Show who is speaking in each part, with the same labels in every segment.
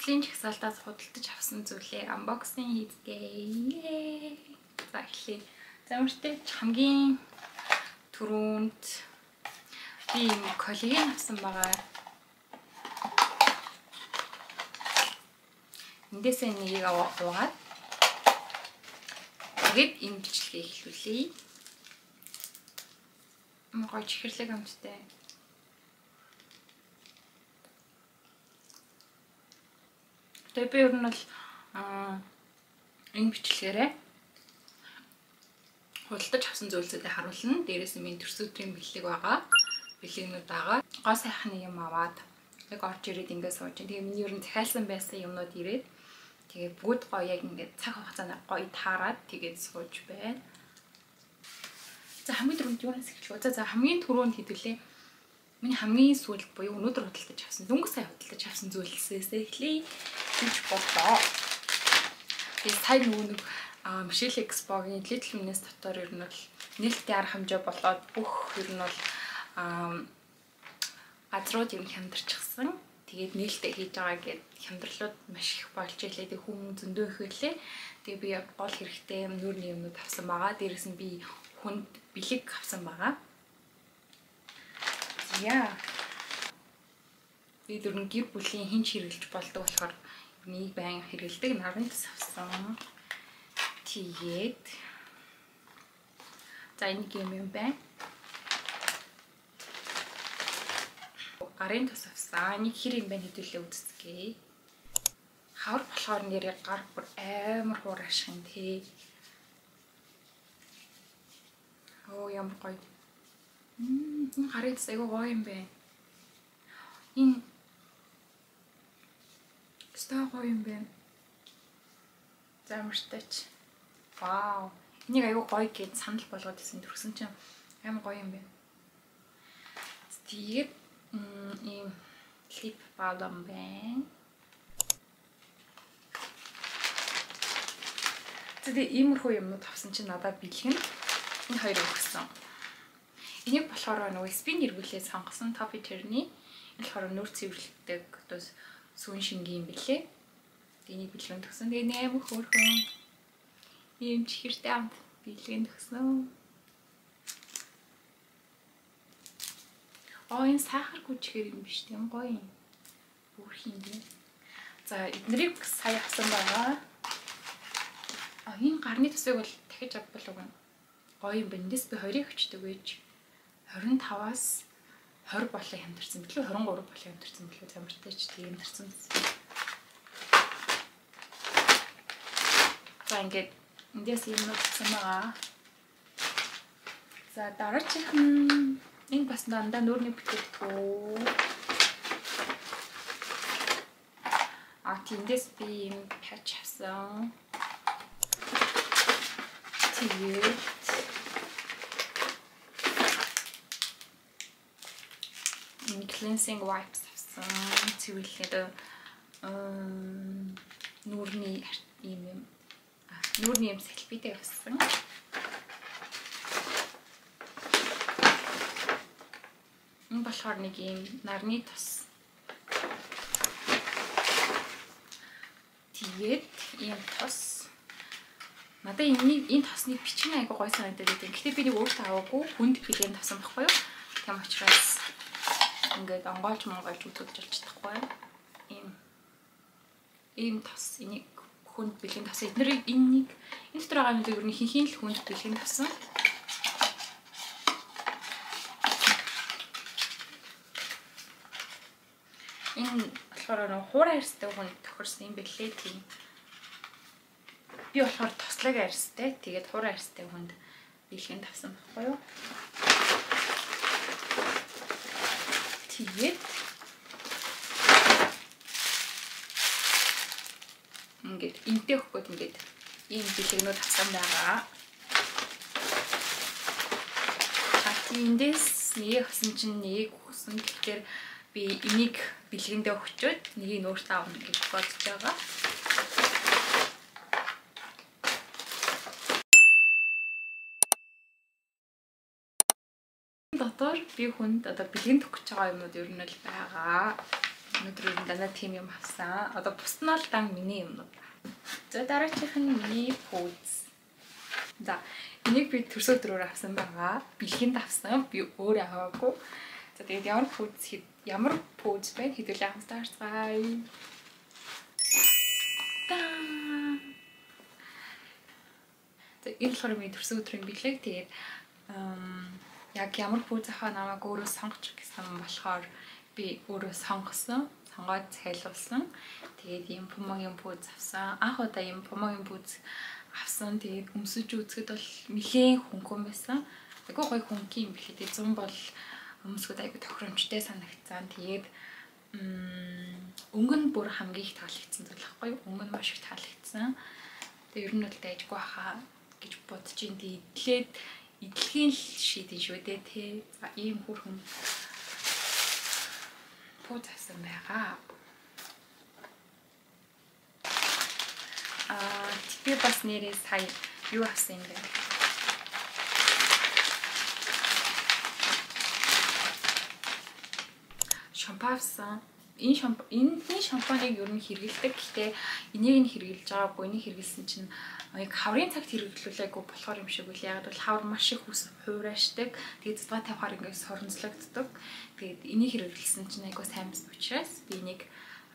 Speaker 1: Ажлын жагсаалтаас худалдаж авсан зүйлээ unboxing хийцгээе. За эхлэе. За өөртөө хамгийн түрүүнд би коллаген авсан байгаа. Эндээсээ нэгийг аваад тэгээд энэ бичлэгээ эхлүүлье. Гоё чихэрлэг амттай. Тэгээд би ер нь бол энэ бичлэгээрээ худалдаж авсан зүйлсүүдийг харуулна. Дээрээс нь миний төрсөдрийн бэлэг байгаа. Бэлэгнүүд байгаа. Гоо сайхан юм аваад яг орж ирээд ингээд сууж. Тэгээ миний ер нь захиалсан байсан юмнууд ирээд тэгээ бүгд гоё яг ингээд цаг хугацаанд гоё таарад тэгээд сууж байна. За хамгийн түрүүнд юунаас эхлэх вэ? За хамгийн түрүүнд хэдүүлээ. Миний хамгийн сүүлд буюу өнөөдөр худалдаж авсан, дөнгөж сая худалдаж авсан зүйлсээс эхлэе гэж бодлоо. Тэгээ сая нэг Michelle Expo-гийн Little Miss дотор ер нь бол нээлттэй арга хэмжээ болоод бүх ер нь бол газрууд юм хямдарчихсан. Тэгээд нээлттэй хийж байгаа гэд хямдралууд маш их болж илээ. Тэг хүмүүс зөндөө их байлээ. Тэгээ би гол хэрэгтэй нүүрний юмнууд авсан байгаа. Дээрээс нь би хүнд бэлэг авсан байгаа. Яа. Би дөрөв гэр бүлийн хинч хэрэглэж болдог болохоор нэг байн хэрэглэдэг нарны тас авсан. Тэгээд за энэ юм байна. Гарын тас авсан. Нэг хэр юм байна хэдүүлээ үзцгээе. Хавар болохоор нэрээ гар бүр амар хуур ашигын тий. Оо ямар гоё. Энэ гарын тас айгүй гоё юм байна. Энэ стаа гоё юм байна. Замартай. Вау. Энийг айгүй гоё гэж санал болгоод ирсэн төрсөн чинь амар гоё юм байна. Тэгээд ийм лип балм байна. Тэгээд иймэрхүү юмнууд авсан чинь надад бэлгэн энэ хоёр өгсөн. Энийг болохоор нөгөө спин эргүүлээ сонгосон Top Terry-ний энэ болохоор нүүр цэвэрлэгдэг одоо сүүн шингийн бэлээ. Энийг бэлгэн төгсөн. Тэгээ 8 хөөрхөн ийм чихэртэй амт бэлгэн төгсөн. Энэ сахаргүй чихэр юм биш тийм гоё юм. Бүх юм бэ. За эднэрийг сая авсан байгаа. Энэ гарны тасыг бол дахиж авбал уу. Гоё юм байна. Эндээс би 20-ыг өчтөг гэж 25-аас 20 болоо хямдарсан. Билүү 23 болоо хямдарсан билүү замартай ч тийм хямдарсан. За ингээд эндээс юм авсан байгаа. За дараагийн энэ бас дандаа нүүрний бүтээгдэхүүн. Тэндээс би юм патч авсан. Тэгээд cleansing wipes авсан. Цэвэрлэхэд нүүрний юм салбитай авсан. Энэ болохоор нэг юм нарны тос. Тэгээд ийм тос. Надад энэ тосны бичгийн айгуу гоё санагдаад байна. Гэхдээ би нэг өөртөө аваагүй хүнд бэлэн тавсан байхгүй юу? Тийм учраас ингээд онгойлж үзүүлж чадахгүй. Ийм тос энийг хүнд бэлэн тавсан. Энэ дотор байгаа нэг юу хинхийн л хүнд бэлэн тавсан. Энэ болохоор хуурай арьстай хүн тохирсон юм бэлээ тийм. Би болохоор тослог арьстай. Тэгээд хуурай арьстай хүнд бэлгэн тавсан байхгүй юу? Тэгээд ингээд энтэй өгөхөд ингээд ийм бэлгэнүүд авсан байгаа. Эндээс нэг авсан чинь нэг өгсөн. Тэгэхээр би энийг бэлгэндээ өгчөөд нэгийг өөртөө авах гэж бодож байгаа. Дотор би хүнд одоо бэлгэнд өгч байгаа юмнууд ер нь л байгаа. Өнөөдөр дандаа тийм юм авсан. Одоо бус нь л дан миний юмнууд. За дараачих нь миний пүүз. За энийг би төрсө өдрөөр авсан байгаа. Бэлгэнд авсан. Би өөрөө аваагүй. За тэгээд ямар пүүз байна хэдүүлээ хамтаарцгаая. За энэ болохоор миний төрсө өдрийн бэлэг. Тэгээд яг ямар пүүз авах намайг өөрөө сонгочих гэсэн болохоор би өөрөө сонгосон. Сонгоод цайлуулсан. Тэгээд ийм Puma-гийн пүүз авсан. Анх удаа ийм Puma-гийн пүүз авсан. Тэгээд өмсөж үзэхэд бол нэлээд хөнгөн байсан. Айгүй гоё хөнгөн юм билээ. Тэгээд 100 бол өмсгөд айгүй тохиромжтой санагдсан. Тэгээд өнгө нь бүр хамгийн их таалагдсан зүйл байхгүй юу? Өнгө нь маш их таалагдсан. Тэгээд ер нь бол дайжгүй хаа гэж бодож ин тэгээд идэлхийн шийдэн шүү дээ тий. За ийм хүрхэн пүүз авсан байгаа. Тэгэхээр бас нэрээ сая юу авсан юм бэ? Шампунь авсан. Энэ шампуныг ер нь хэрэглэдэг. Гэхдээ энийг нь хэрэглэж байгаагүй. Энийг хэрэглэсэн чинь яг хаврын цагт хэрэглүүлээгүй болохоор юм шиг үл. Яг бол хавар маш их хуурайшдаг. Тэгээд цэцгээ тавихаар ингээд соронзлогддог. Тэгээд энийг хэрэглэсэн чинь айгүй сайн байсан учраас би энийг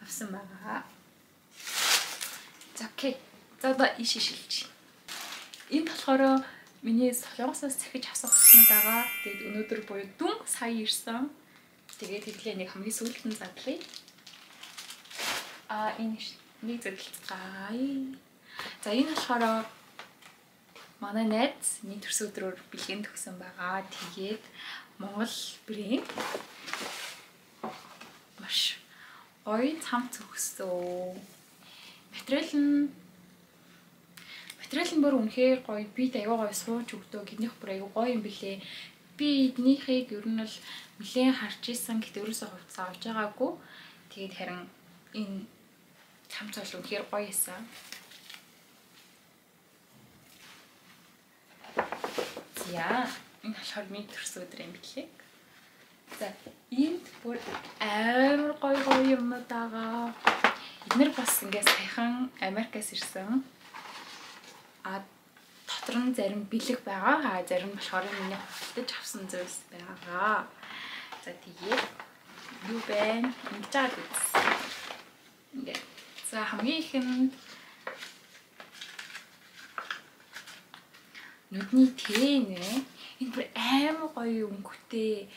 Speaker 1: авсан байгаа. За окей. За одоо иш шилж. Энэ болохоор миний солонгосоос захиж авсан хуцнууд байгаа. Тэгээд өнөөдөр буюу дүн сая ирсэн. Тэгээд хэвлээ нэг хамгийн сүүлд нь задлаа. Энэ нэг задлцгаая. За энэ болохоор манай найз миний төрсөн өдрөөр бэлгэнд төгсөн байгаа. Тэгээд Монгол брэнд маш гоё цам зөксөн. Материал нь бүр үнэхээр гоё. Бид аягүй гоё сууж өгдөг. Эднийх бүр аягүй гоё юм билээ. Би эднийхийг ер нь бол нэлээд харж исэн. Гэхдээ ерөөсөө хувцас авч байгаагүй. Тэгээд харин энэ цамц бол үнэхээр гоё байсан. За энэ болохоор миний төрсөн өдрийн бэлэг. За энд бүр амар гоё юмнууд байгаа. Эднэр бас ингээд саяхан Америкаас ирсэн. Дотор нь зарим бэлэг байгаа. Зарим болохоор миний худалдаж авсан зүйлс байгаа. За тэгээд юу бэ? Ингэж байгаа биз. Ингээд. За хамгийн ихэнд нүдний тэн энэ бүр амар гоё өнгөтэй.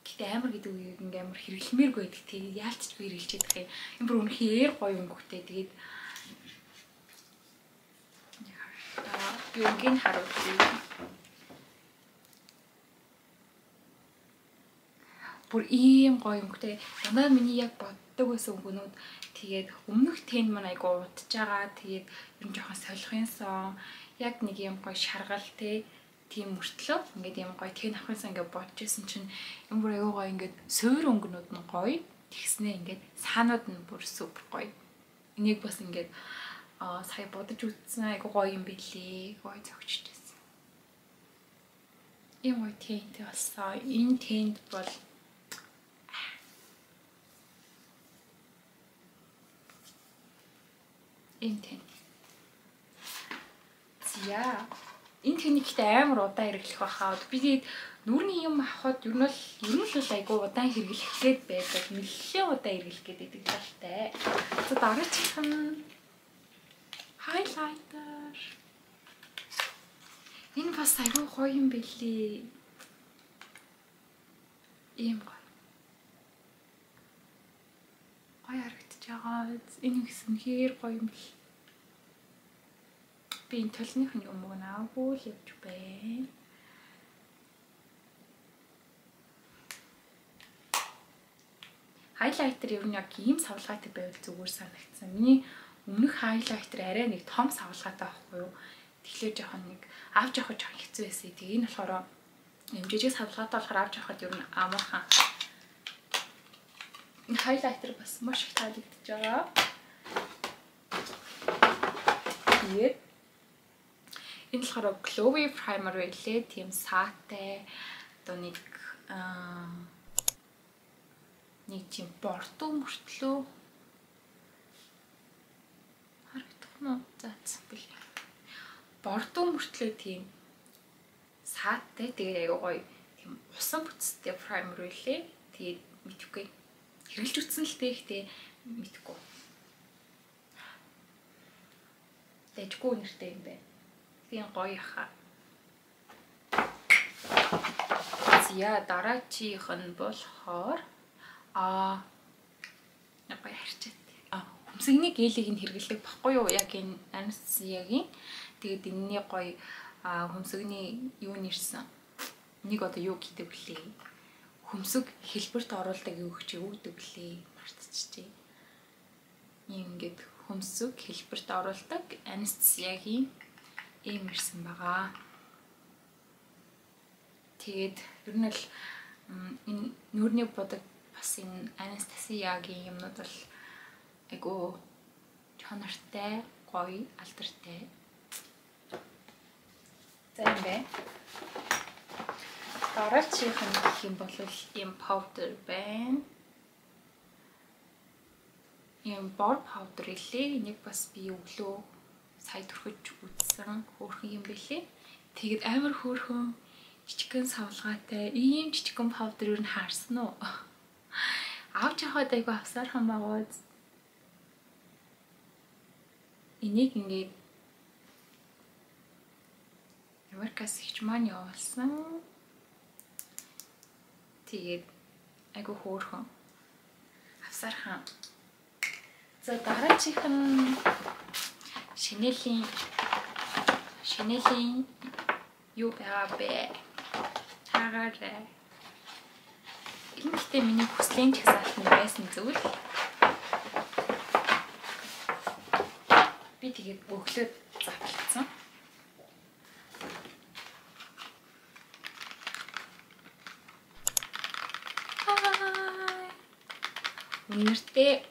Speaker 1: Гэтэ амар гэдэг үгийг ингээ амар хэрэглэмээргүй байдаг. Тэгээд яалчч би хэрэглэж байгаа юм. Энэ бүр үнэхээр гоё өнгөтэй. Тэгээд би өнгийн харуулъя. Бүр ийм гоё өнгөтэй. Дандаа миний яг боддог байсан өнгөнүүд тэгээд өмнөх тэн маань айгу удаж байгаа. Тэгээд ер нь жоохон солихын сон. Яг нэг юм гоё шаргал тийм мөртлөө ингээд юм гоё тэн авахынсан ингээд бодож исэн чинь юм бүр айгу гоё ингээд суур өнгөнүүд нь гоё. Тэгснээ ингээд саанууд нь бүр супер гоё. Энийг бас ингээд сая бодож үзсэн айгу гоё юм билээ. Гоё зөгчтэйсэн. Ийм гоё тэнтэй болсон. Энэ тэнд бол энэ тэн. За энэ тэниктэй амар удаан хэрэглэх байхаа. Би нүрийн юм авахд ер нь бол айгу удаан хэрэглэх гээд байдаг. Нэлээд удаан хэрэглэх гээд байдаг талтай. За дараачих нь хайлайтер. Энэ бас айгу гоё юм билээ. Ийм гоё. Гоё харагдаж байгаа. Энэ гэсэн хэр гоё юм бэл. Би энэ толныхын юмг наагүй л явж байна. Хайлайтер ер нь яг ийм савлгаатай байвал зүгээр санагдсан. Миний өмнөх хайлайтер арай нэг том савлгаатай байхгүй юу? Тэгэхээр жоохон нэг авч явах жоохон хэцүү байсан. Тэгээ энэ болохоор юм жижиг савлгаатай болохоор авч явахад ер нь амархан. Энэ хайлайтер бас маш их таалагдж байгаа. Тэгээд энэ болохоор Glowy Primer байлээ. Тийм саатай одоо нэг нэг тийм бордоо мөртлөө харагдах нь заасан бэл. Бордоо мөртлөө тийм сааттай тэгээд аяга гоё тийм усан бүцтэй праймер үлээ. Тэгээд мэдхгүй хэрэглэж үтсэн л тэгтэй мэдхгүй. Дэжгүй нэртэй юм байна. Тийм гоё хаа. Зя дараачих нь болохоор яг ярьчаад. Хөмсгний гелийг нь хэрэглэдэг баггүй юу? Яг энэ Анастасиягийн. Тэгээд энэний гоё хөмсгний юу нэрсэн. Нэг одоо юу гэдэг блээ. Хөмсг хэлбэрт оруулдаг юу гэж өгдөг блээ. Мартчихжээ. Ингээд хөмсг хэлбэрт оруулдаг Анастасиягийн ийм ирсэн байгаа. Тэгээд ер нь л энэ нүрний бодог бас энэ Анастасиягийн юмнууд бол айгу чанартай, гоё, алдартай. За юм бэ. Дараачих нь гэх юм бол ийм powder байна. Ийм bor powder илээ. Энийг бас би өглөө сая төрхөж үзсэн хөөрхөн юм бэлээ. Тэгээд амар хөөрхөн жижигхэн савлгаатай ийм жижигхэн powder юу н хаарсан уу? Авч явахад айгу авсаархан байгаа. Энийг ингээд Америкаас ихч маань явуулсан. Тэгээд айгу хөөрхөн авсаархан. За дараачих нь Chanel-ийн юу байгаа бэ? Хагаарай. Ингэхдээ миний хүслийн чагсаалт нь байсан зүйл. Би тэгээд өглөө задлцсан. Үнэртэй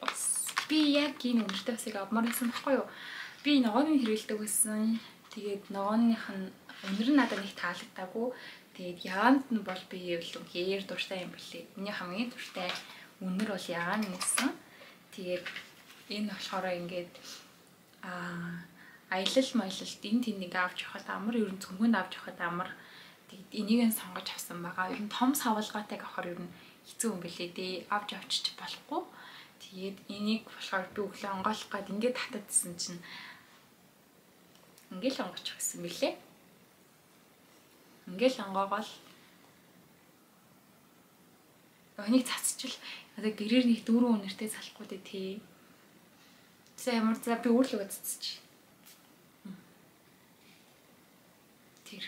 Speaker 1: би яг энэ үнэртэй басыг авмаар байсан байхгүй юу? Би ногооны хэрэгэлдэг байсан. Тэгээд ногооных нь үнэр нь надад нэг таалагдаагүй. Тэгээд яанд нь бол би үнээр дуртай юм билээ. Миний хамгийн дуртай үнэр бол яан гэсэн. Тэгээд энэ болохоор ингээд аялал маялалд энэ тэнийг авч явахад амар ер нь цөмгөнд авч явахад амар. Тэгээд энийг нь сонгож авсан байгаа. Ер нь том савлгаатайг авахар ер нь хэцүү юм билээ дээ. Авч явчих болохгүй. Тэгээд энийг болохоор би өглөө онгойлох гээд ингээд татадсан чинь ингээл онгочих гэсэн билээ. Ингээл онгоогоол энийг цацчил одоо гэрээр нэг 4 өнөртэй салахгүй дээ тий. За ямар за би өөрлөгөө цацчих. Тэр.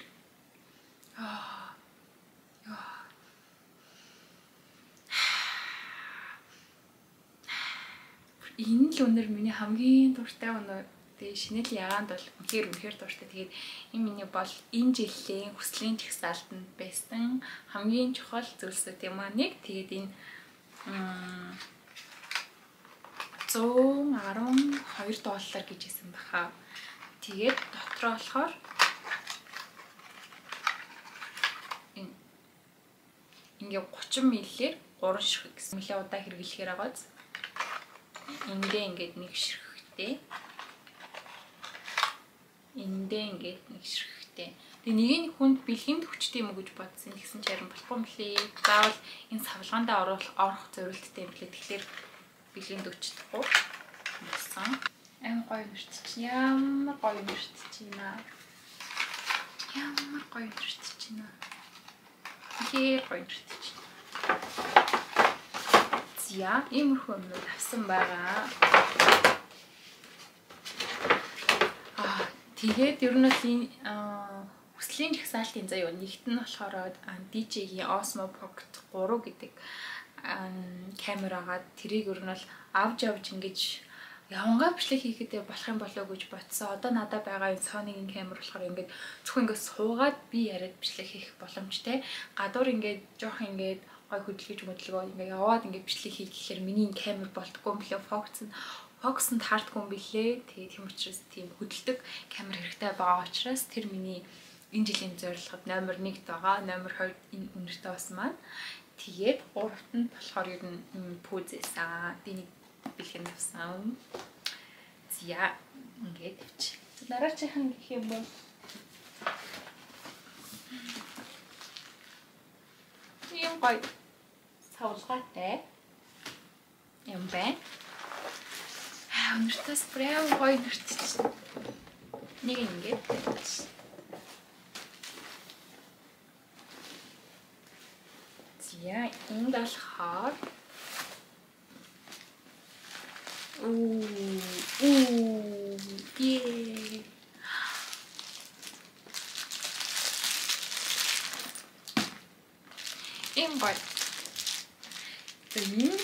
Speaker 1: Энэ л өнөр миний хамгийн дуртай өнөр. Тэгээд Chanel ягаанд бол үнэхээр дуртай. Тэгээд энэ миний бол энэ жилийн хүслийн чагсаалтанд байсан хамгийн чухал зүйлсүүд юм аа нэг. Тэгээд энэ 112 доллар гэж хэлсэн баха. Тэгээд дотроо болохоор ингээ 30 мл-ээр 3 ширхэг гэсэн мэлээ удаа хэрэглэхээр агааз. Эндээ ингээд нэг ширхэгтэй. Эндээ ингээд нэг ширхэгтэй. Тэгээ нэг хүнд бэлгэнд хүчтэй юм уу гэж бодсон. Тэгсэн чинь харин болохгүй юм лээ. Заавал энэ савлгаандаа орох зорилттой юм лээ. Тэгэхээр бэлгэнд өчтөхгүй болсон. Амар гоё мөртч. Ямар гоё мөртч юм аа. Ямар гоё мөртч юм аа. Хээ гоё мөртч. Зя иймэрхүү юмнууд авсан байгаа. Тэгээд ер нь л энэ хүслийн жагсаалтын заяа нэгт нь болохоор DJI Osmo Pocket 3 гэдэг камерагаа тэрийг ер нь бол авч ингэж явангаа бичлэг хийхэд болох юм болоо гэж бодсон. Одоо надад байгаа энэ Sony-гийн камер болохоор ингээд зөвхөн ингээд суугаад би яриад бичлэг хийх боломжтой. Гадуур ингээд жоох ингээд гой хөдөлгөж модлогоо ингээд яваад ингээд бичлэг хийх гэхээр миний энэ камер болтгүй юм билээ. Фокуснд хаардгүй юм билээ. Тэгээд тийм учраас тийм хөдөлдөг камер хэрэгтэй байгаа учраас тэр миний энэ жилийн зорилгод номер 1-т байгаа. Номер 2 энэ үнэртэй бас маань. Тэгээд гуравт нь болохоор ер нь пүүзээсэн. Тэнийг бэлгэн авсан. За ингээд авчи. Дараачихын гэх юм бол юм гоё савлгаатай юм байна. Өнөртөөс прям гоё нэрчиж. Нэг ингээд тавьчих. За энэ болохоор yeah. Em gọi tính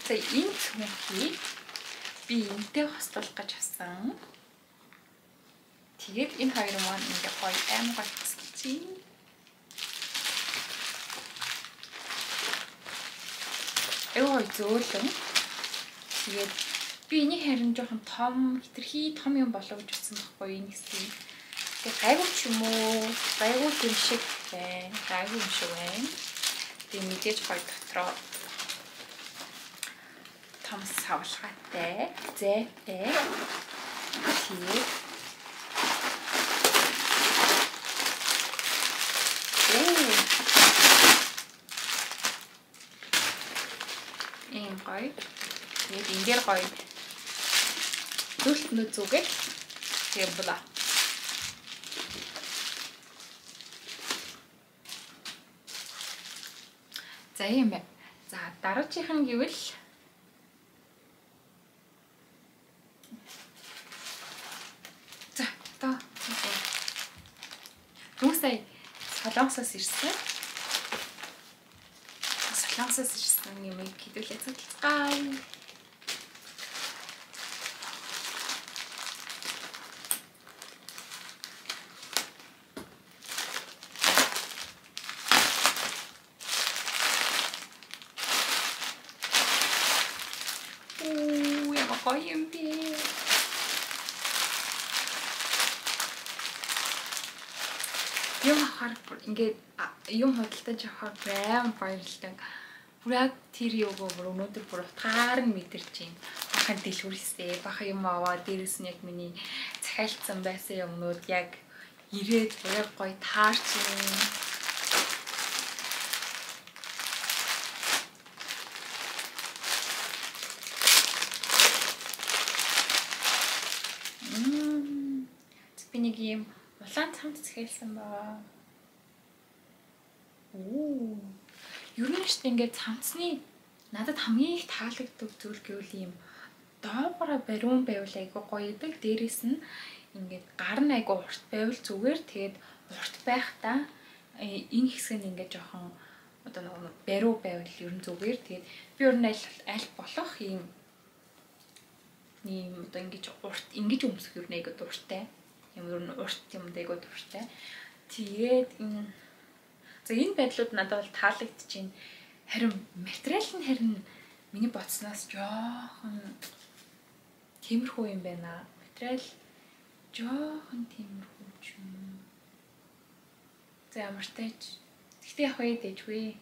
Speaker 1: За энэ цүнхийг би энтэй хослуулах гэж авсан. Тэгээд энэ хоёр маань ингээ гоё аим гоё хослуулчих. Ой зөөлөн. Тэгээд би энийг харин жоохон том, хитрхи том юм болов гэж утсан байхгүй энэ хэсгийг. Тэгээд гайгүй ч юм уу, гайгүй юм шиг байна. Гайгүй юм шиг байна. Тэгээд мэдээж гоё дотроо том савлгаатай, зайтай. Тэгээд ийм гоё. Тэгээд энэ дээр гоё төлтнө зүгээд тийм була. За юм байна. За дараачих нь гэвэл Түүсэй солонгосоос ирсэн. Солонгосоос ирсэн юм хэдүүлээ цэцгай. Яа гоё юм бэ. Юм хахаар ингээд юм худалдаж авахаар прям баярлалаа. Бүрэг тэр юугаа бүр өнөөдөр бүр утгаар нь мэдэрч байна. Бахан дэлгүүрсээ, бахан юм аваа дээрэс нь яг миний захиалцсан байсан юмнууд яг ирээд бүрэг гоё таарч байна. Би нэг юм улаан цамц захиалсан байгаа. Ер нь ч ингээд цамцны надад хамгийн их таалагддаг зүйл гэвэл юм доогоороо бариун байвал айгүй гоё идэг. Дээрээс нь ингээд гар нь айгүй урт байвал зүгээр. Тэгээд урт байхдаа энэ хэсэг нь ингээд жоохон одоо нэг бариу байвал ер нь зүгээр. Тэгээд би ер нь аль болох ийм одоо ингэж урт ингэж өмсөх ер нь айгүй дуртай. Ямар нэг урт юм дээгөө дуртай. Тэгээд энэ байдлууд надад бол таалагдчихээн. Харин материал нь харин миний бодсноос жоохон тиймэрхүү юм байна. Материал жоохон тиймэрхүү ч юм. За ямар тач. Гэхдээ яг үе дэжгүй.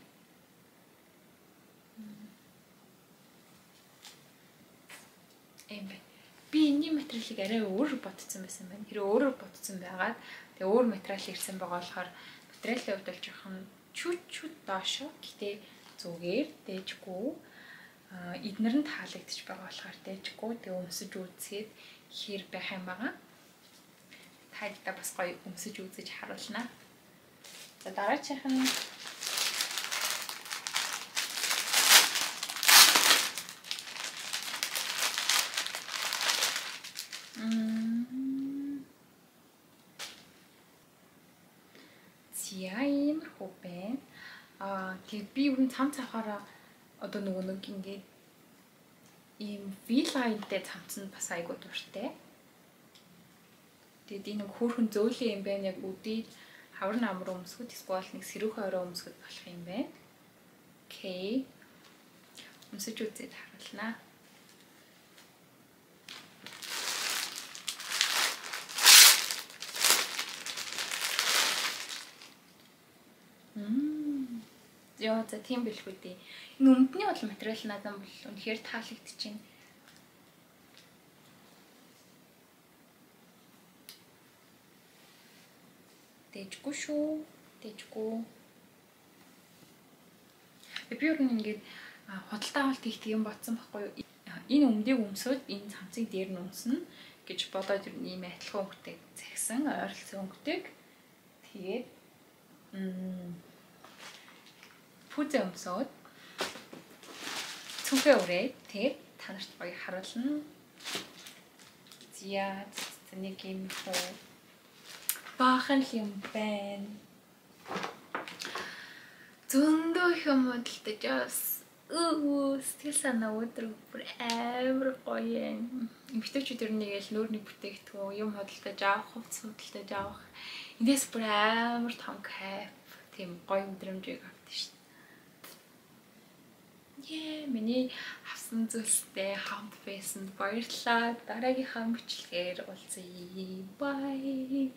Speaker 1: Би энэ материалыг арай өөр бодсон байсан байна. Тэр өөрөөр бодсон байгаад тэгээ өөр материал ирсэн байгаа болохоор материалын хувьд бол жоохон чүт доошо. Гэтэ зүгээр дээжгүй. Эднэр нь таалагдчих байгаа болохоор дээжгүй. Тэгээ өмсөж үзээд хэр байх юм байгаа. Тайлдаа бас гоё өмсөж үзэж харуулнаа. За дараачих нь иймэрхүү байна. Тэгээд би юу н цамц авахаараа одоо нөгөө нэг ингээд ийм V-line-тэй цамц нь бас айгуу дуртай. Тэгээд энэ хөөрхөн зөөлөн юм байна. Яг үдээд хавар намруу өмсгөд эсвэл нэг сэрүүхэн орой өмсгөд болох юм байна. Окей. Өмсөж үзээд харуулнаа. Яа за тийм билгүй дээ. Энэ өмдний бол материал надад бол үнэхээр таалагдчихэв. Дэжгүй шүү. Дэжгүй. Би юу нэг худалдаа авалт хийх юм бодсон байхгүй юу? Энэ өмдийг өмсөд энэ цамцыг дээр нь өмснө гэж бодоод ийм адилхан өнгөтэй загсан ойролцоо өнгөтэйг тэгээд пүзэ өмсөд цүнхээ өрөөд тэгээд та нарт гоё харуулна. Зя нэг юм хөө баахан юм байна. Зөндөө юм бодлож сэтгэл санаа өдөр бүр амар гоё юм. Эмэгтэйчүүд ер нь яг л нүүрний бүтээгдэхүүн юм хөдөлтөж авах, хувцас хөдөлтөж авах. Эндээс бүр амар том кайф, тийм гоё мэдрэмжийг авдаг шин. Миний авсан зүйлстэй хамт байсан баярлалаа. Дараагийнхаа бичлэгээр уулзъя. Bye.